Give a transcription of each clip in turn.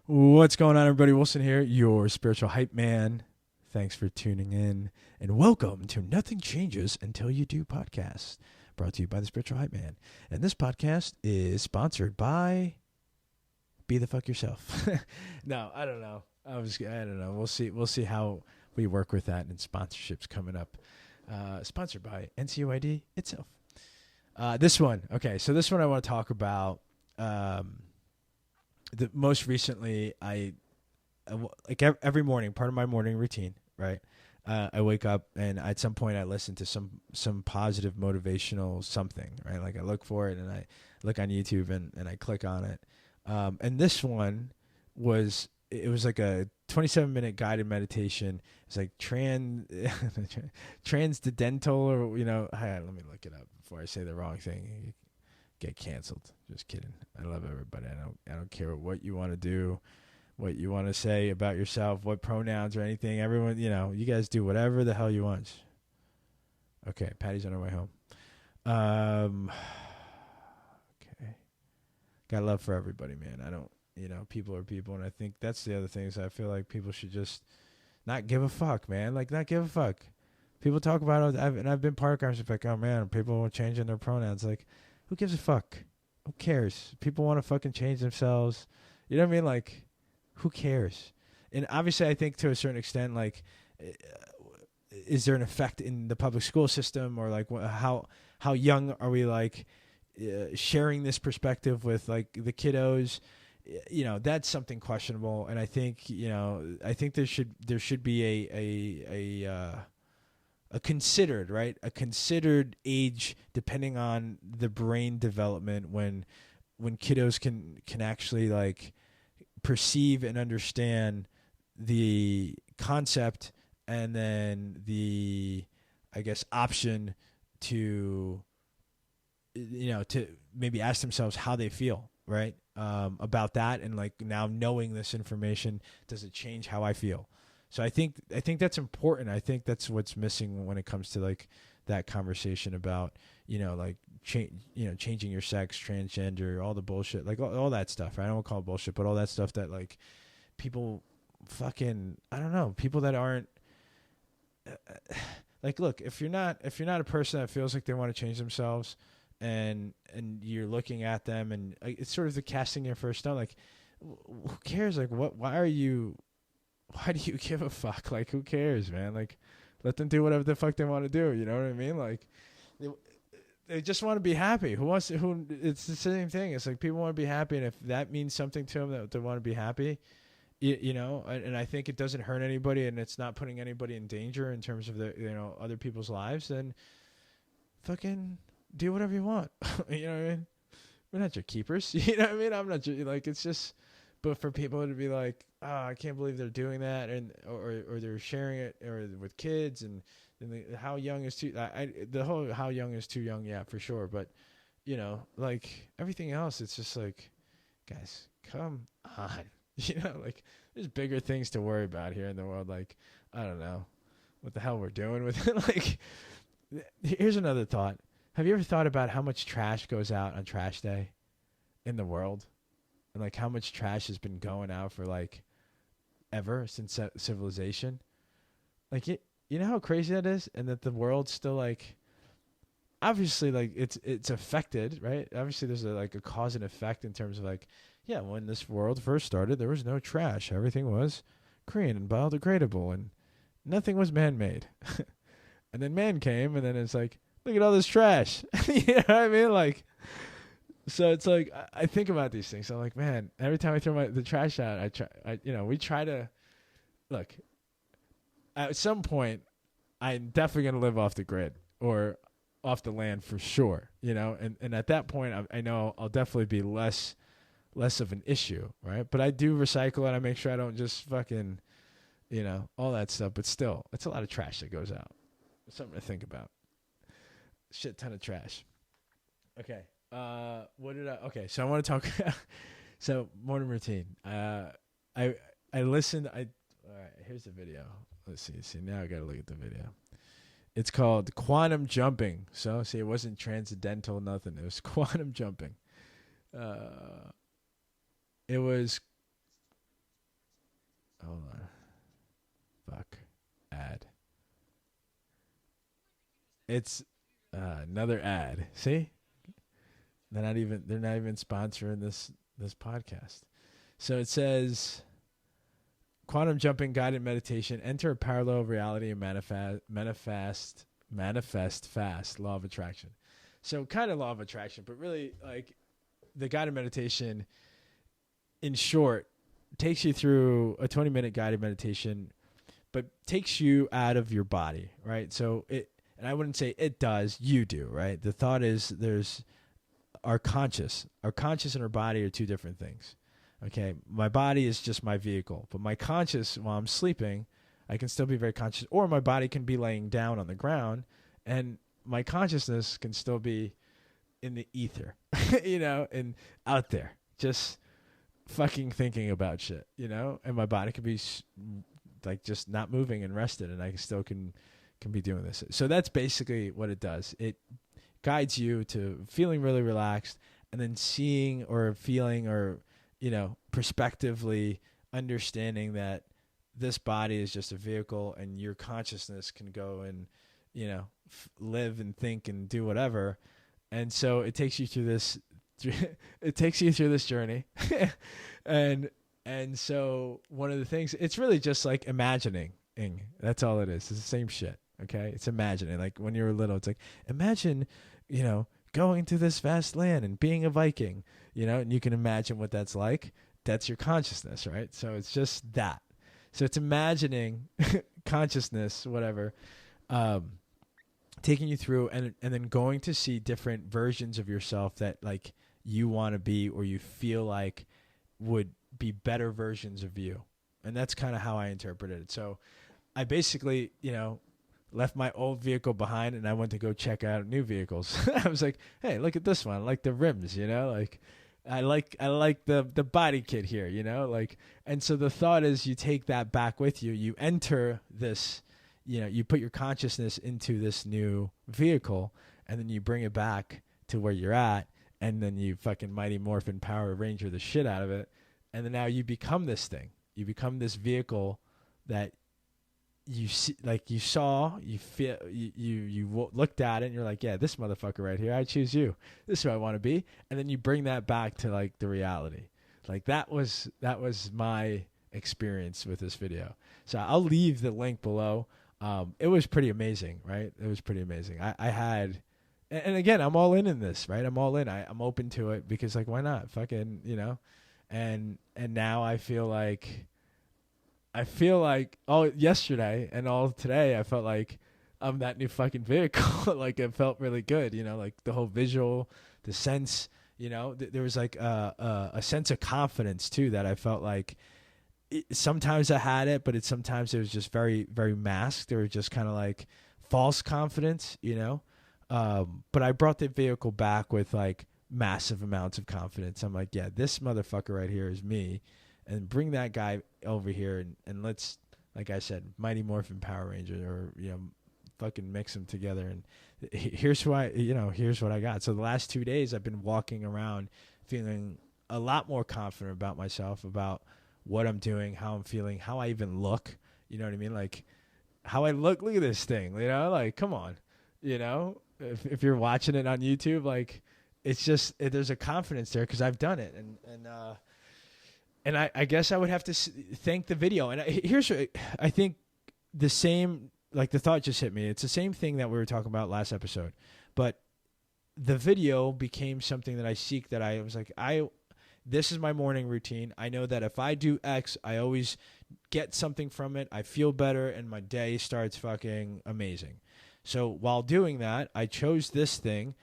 What's going on, everybody? Wilson here, your spiritual hype man. Thanks for tuning in, and welcome to Nothing Changes Until You Do podcast, brought to you by the Spiritual Hype Man. And this podcast is sponsored by Be the Fuck Yourself. No, I don't know. I don't know. We'll see how we work with that and sponsorships coming up. Sponsored by NCUID itself. This one I want to talk about. Most recently, I like every morning, part of my morning routine, right? I wake up and at some point I listen to some positive motivational something, right? Like I look for it and I look on YouTube and I click on it. And this one was like a 27-minute guided meditation. It's like transcendental, or let me look it up before I say the wrong thing. Get canceled. Just kidding. I love everybody. I don't care what you want to do, what you want to say about yourself, what pronouns or anything. Everyone, you guys do whatever the hell you want. Okay, Patty's on her way home. Okay. Got love for everybody, man. I don't, people are people, and I think that's the other thing is I feel like people should just not give a fuck, man. Like, not give a fuck. People talk about it, and I've been part of conversations like, oh, man, people are changing their pronouns. Like, who gives a fuck? Who cares? People want to fucking change themselves. You know what I mean? Like, who cares? And obviously, I think to a certain extent, like, is there an effect in the public school system, or like how young are we, like, sharing this perspective with like the kiddos? That's something questionable. And I think there should be a considered age depending on the brain development when kiddos can actually like perceive and understand the concept, and then the, I guess, option to to maybe ask themselves how they feel, right, about that, and like, now knowing this information, does it change how I feel? So I think that's important. I think that's what's missing when it comes to like that conversation about, like changing your sex, transgender, all the bullshit, like all that stuff. Right? I don't call it bullshit, but all that stuff that like people fucking, I don't know, people that aren't like, look, if you're not a person that feels like they want to change themselves, and you're looking at them, and it's sort of the casting your first stone. Like, who cares? Like, why do you give a fuck? Like, who cares, man? Like, let them do whatever the fuck they want to do. You know what I mean? Like, they just want to be happy. It's the same thing. It's like people want to be happy, and if that means something to them, that they want to be happy, and I think it doesn't hurt anybody, and it's not putting anybody in danger in terms of the, other people's lives, then fucking do whatever you want. You know what I mean? We're not your keepers. You know what I mean? I'm not like, it's just. But for people to be like, oh, I can't believe they're doing that, and or they're sharing it or with kids, and how young is too, the whole how young is too young, yeah, for sure. But like everything else, it's just like, guys, come on, like there's bigger things to worry about here in the world. Like, I don't know what the hell we're doing with it. Like, here's another thought. Have you ever thought about how much trash goes out on trash day in the world? And like how much trash has been going out for like ever since civilization? Like, you know how crazy that is, and that the world's still like, obviously, like it's affected, right? Obviously, there's a cause and effect in terms of like, yeah, when this world first started, there was no trash. Everything was green and biodegradable, and nothing was man-made. And then man came, and then it's like, look at all this trash. You know what I mean? Like. So it's like, I think about these things. I'm like, man, every time I throw the trash out, we try to, look, at some point, I'm definitely going to live off the grid or off the land for sure, and at that point, I know I'll definitely be less of an issue, right? But I do recycle, and I make sure I don't just fucking, all that stuff. But still, it's a lot of trash that goes out. It's something to think about. Shit ton of trash. Okay. Okay, so I want to talk. So morning routine. I listened. All right, here's the video. Let's see. Now I got to look at the video. It's called quantum jumping. So see, it wasn't transcendental, nothing. It was quantum jumping. It was Hold on. Fuck. Ad. It's another ad. See? They're not even sponsoring this podcast. So it says quantum jumping guided meditation, enter a parallel reality and manifest fast, law of attraction. So kind of law of attraction, but really like the guided meditation in short takes you through a 20-minute guided meditation, but takes you out of your body, right? So and I wouldn't say it does, you do, right? The thought is there's our conscious and our body are two different things. Okay. My body is just my vehicle, but my conscious while I'm sleeping, I can still be very conscious, or my body can be laying down on the ground and my consciousness can still be in the ether, and out there, just fucking thinking about shit, and my body could be like just not moving and rested, and I still can be doing this. So that's basically what it does. It guides you to feeling really relaxed and then seeing or feeling or, prospectively understanding that this body is just a vehicle and your consciousness can go and, live and think and do whatever. And so it takes you through this, journey. and so one of the things, it's really just like imagining. That's all it is. It's the same shit. Okay. It's imagining. Like when you were little, it's like, imagine, going to this vast land and being a Viking, and you can imagine what that's like. That's your consciousness, right? So it's just that. So it's imagining consciousness, whatever, taking you through and then going to see different versions of yourself that like you want to be, or you feel like would be better versions of you. And that's kind of how I interpreted it. So I basically, left my old vehicle behind and I went to go check out new vehicles. I was like, hey, look at this one. I like the rims, like I like the body kit here, and so the thought is you take that back with you. You enter this, you put your consciousness into this new vehicle and then you bring it back to where you're at. And then you fucking Mighty Morphin Power Ranger the shit out of it. And then now you become this thing. You become this vehicle that you see, like you saw, you feel, you looked at it and you're like, yeah, this motherfucker right here, I choose you. This is who I want to be. And then you bring that back to like the reality. Like that was my experience with this video. So I'll leave the link below. It was pretty amazing, right? It was pretty amazing. I had, and again, I'm all in this, right? I'm all in. I'm open to it because like, why not? Fucking, and now I feel like all yesterday and all today, I felt like I'm that new fucking vehicle. Like it felt really good, like the whole visual, the sense, there was like a sense of confidence too, that I felt like sometimes I had it, but sometimes it was just very, very masked. There was just kind of like false confidence, but I brought the vehicle back with like massive amounts of confidence. I'm like, yeah, this motherfucker right here is me. And bring that guy over here and let's, like I said, Mighty Morphin Power Ranger, or, fucking mix them together. And here's what I got. So the last 2 days I've been walking around feeling a lot more confident about myself, about what I'm doing, how I'm feeling, how I even look. You know what I mean? Like how I look at this thing, like, come on, if you're watching it on YouTube, like it's just, there's a confidence there because I've done it. And I guess I would have to thank the video. And here's what I think, the same, like the thought just hit me. It's the same thing that we were talking about last episode, but the video became something that I seek, that I was like, this is my morning routine. I know that if I do X, I always get something from it. I feel better and my day starts fucking amazing. So while doing that, I chose this thing.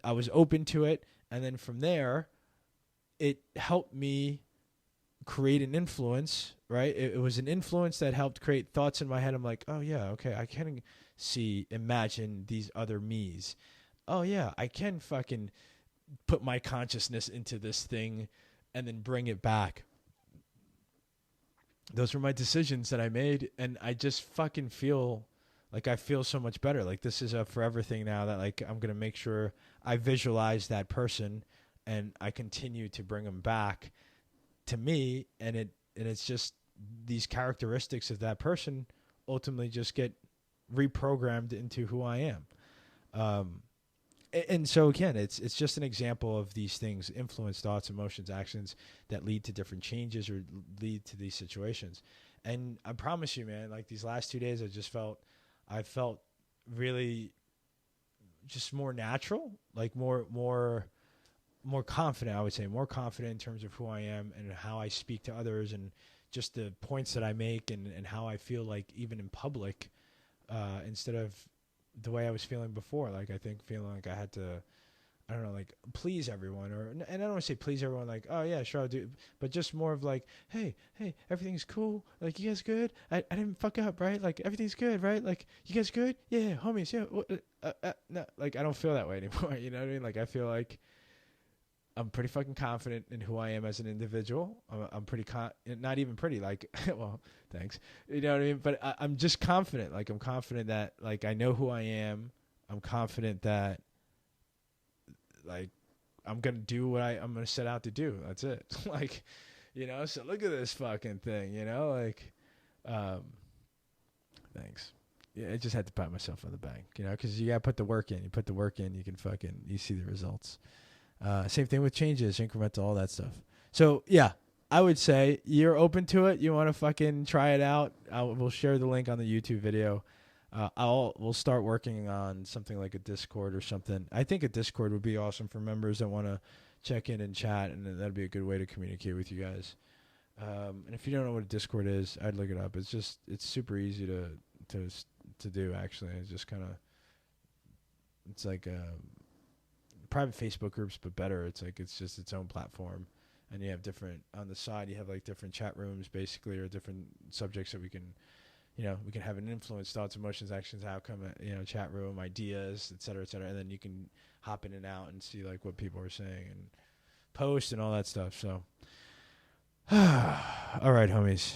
I was open to it. And then from there, it helped me create an influence, right? It was an influence that helped create thoughts in my head. I'm like, oh yeah, okay, I can imagine these other me's. Oh yeah, I can fucking put my consciousness into this thing and then bring it back. Those were my decisions that I made, and I just fucking feel like I feel so much better. Like this is a forever thing now, that like I'm going to make sure I visualize that person and I continue to bring them back to me, and it's just these characteristics of that person ultimately just get reprogrammed into who I am. And so again, it's just an example of these things: influence, thoughts, emotions, actions that lead to different changes or lead to these situations. And I promise you, man, like these last 2 days, I felt really just more natural, like more confident. I would say more confident in terms of who I am and how I speak to others, and just the points that I make, and how I feel like even in public, instead of the way I was feeling before. Like I think feeling like I had to, I don't know, like please everyone, and I don't want to say please everyone like, oh yeah, sure I'll do, but just more of like, hey, everything's cool, like you guys good? I didn't fuck up, right? Like everything's good, right? Like you guys good? Yeah, homies, yeah. No, like I don't feel that way anymore. You know what I mean? Like I feel like I'm pretty fucking confident in who I am as an individual. I'm pretty not even pretty, like, well, thanks. You know what I mean? But I'm just confident. Like, I'm confident that, like, I know who I am. I'm confident that, like, I'm going to do what I'm going to set out to do. That's it. Like, you know, so look at this fucking thing, you know? Like, thanks. Yeah, I just had to pat myself on the back, you know, because you got to put the work in. You put the work in, you see the results. Same thing with changes, incremental, all that stuff. So, yeah, I would say you're open to it. You want to fucking try it out. We'll share the link on the YouTube video. We'll start working on something like a Discord or something. I think a Discord would be awesome for members that want to check in and chat, and that'd be a good way to communicate with you guys. And if you don't know what a Discord is, I'd look it up. It's super easy to do, actually. It's just kind of, it's like private Facebook groups, but better. It's just its own platform, and you have different, on the side you have like different chat rooms basically, or different subjects that we can have an influence, thoughts, emotions, actions, outcome, chat room, ideas, et cetera, and then you can hop in and out and see like what people are saying and post and all that stuff. So all right, homies,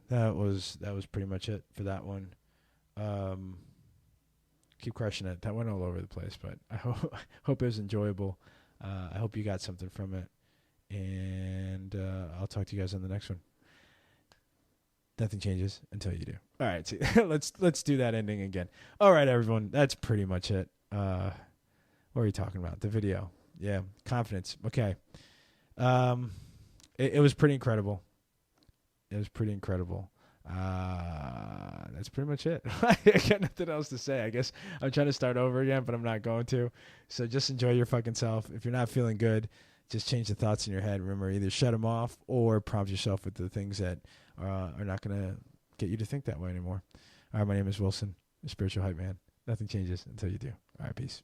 that was pretty much it for that one. Keep crushing it. That went all over the place, but I hope it was enjoyable. I hope you got something from it, and I'll talk to you guys on the next one. Nothing changes until you do. All right, see, let's do that ending again. All right, everyone, that's pretty much it. What are you talking about? The video, yeah, confidence. Okay, it was pretty incredible. That's pretty much it. I got nothing else to say. I guess I'm trying to start over again, but I'm not going to. So just enjoy your fucking self. If you're not feeling good, just change the thoughts in your head. Remember, either shut them off or prompt yourself with the things that are not going to get you to think that way anymore. All right, my name is Wilson, the spiritual hype man. Nothing changes until you do. All right, peace.